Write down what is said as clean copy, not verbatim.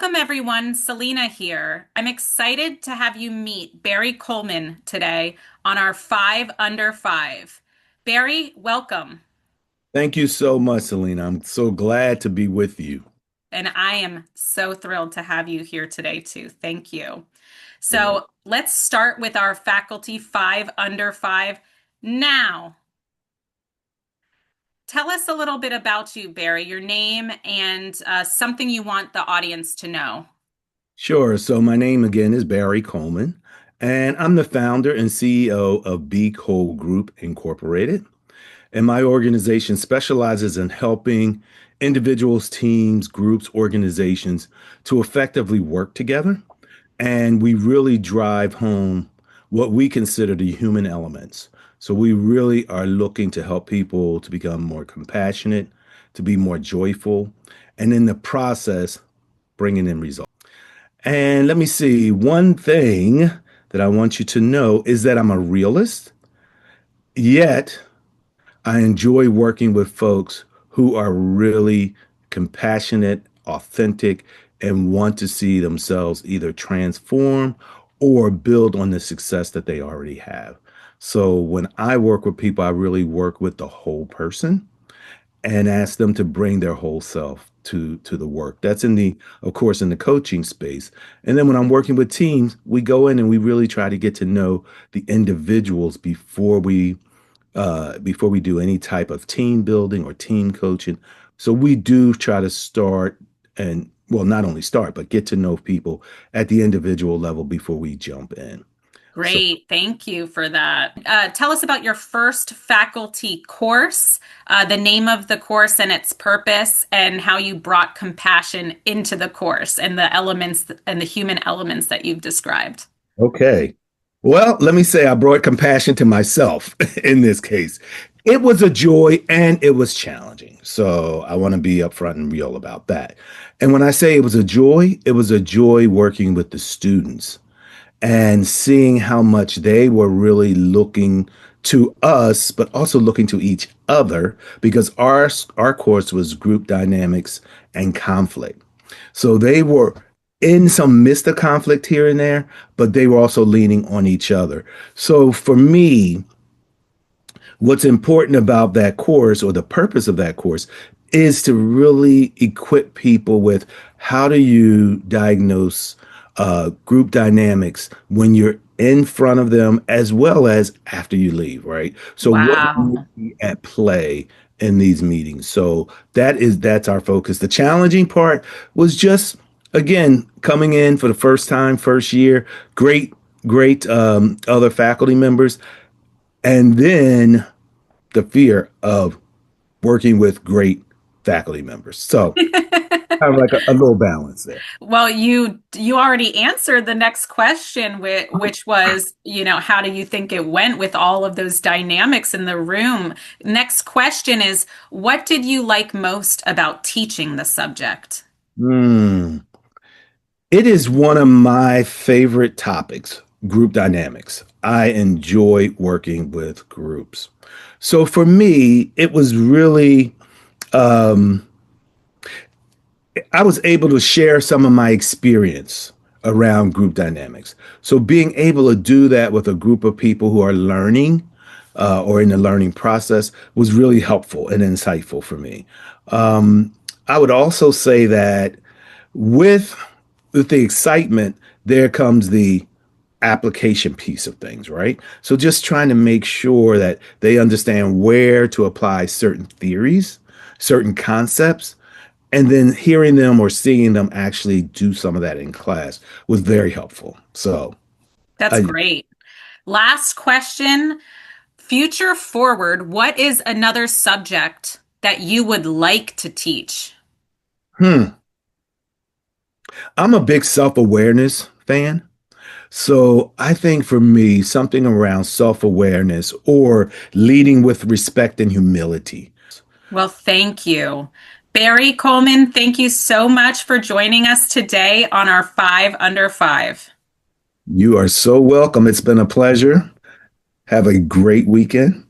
Welcome, everyone. Selena here. I'm excited to have you meet Barry Coleman today on our Five Under Five. Barry, welcome. Thank you so much, Selena. I'm so glad to be with you. And I am so thrilled to have you here today, too. Thank you. You're welcome. So let's start with our faculty Five Under Five. Now, tell us a little bit about you, Barry, your name and something you want the audience to know. Sure. So my name again is Barry Coleman, and I'm the founder and CEO of BColeGroup Incorporated. And my organization specializes in helping individuals, teams, groups, organizations to effectively work together. And we really drive home what we consider the human elements. So we really are looking to help people to become more compassionate, to be more joyful, and in the process, bringing in results. And let me see, one thing that I want you to know is that I'm a realist, yet I enjoy working with folks who are really compassionate, authentic, and want to see themselves either transform or build on the success that they already have. So when I work with people, I really work with the whole person and ask them to bring their whole self to the work. That's in the, of course, in the coaching space. And then when I'm working with teams, we go in and we really try to get to know the individuals before we do any type of team building or team coaching. So we do try to start and, well, not only start, but get to know people at the individual level before we jump in. So, Great. Thank you for that. Tell us about your first faculty course, the name of the course and its purpose, and how you brought compassion into the course and the elements and the human elements that you've described. okay. Well, let me say I brought compassion to myself in this case. It was a joy and it was challenging. So I want to be upfront and real about that. And when I say it was a joy working with the students and seeing how much they were really looking to us, but also looking to each other because our course was group dynamics and conflict. So they were in some midst of conflict here and there, but they were also leaning on each other. So for me, what's important about that course or the purpose of that course is to really equip people with how do you diagnose group dynamics when you're in front of them as well as after you leave, right? So what Wow. might be at play in these meetings? So that's our focus. The challenging part was just again coming in for the first time, first year, great other faculty members, and then the fear of working with great faculty members. So kind of like a little balance there. Well, you already answered the next question, which was, how do you think it went with all of those dynamics in the room? Next question is, what did you like most about teaching the subject? Hmm. It is one of my favorite topics, group dynamics. I enjoy working with groups. So for me, it was really, um, I was able to share some of my experience around group dynamics. So being able to do that with a group of people who are learning or in the learning process was really helpful and insightful for me. Um, I would also say that with with the excitement, there comes the application piece of things, right? So just trying to make sure that they understand where to apply certain theories, certain concepts, and then hearing them or seeing them actually do some of that in class was very helpful. So, That's I, great. Last question. Future forward, what is another subject that you would like to teach? hmm, I'm a big self-awareness fan. So I think for me, something around self-awareness or leading with respect and humility. Well, thank you. Barry Coleman, thank you so much for joining us today on our Five Under Five. You are so welcome. It's been a pleasure. Have a great weekend.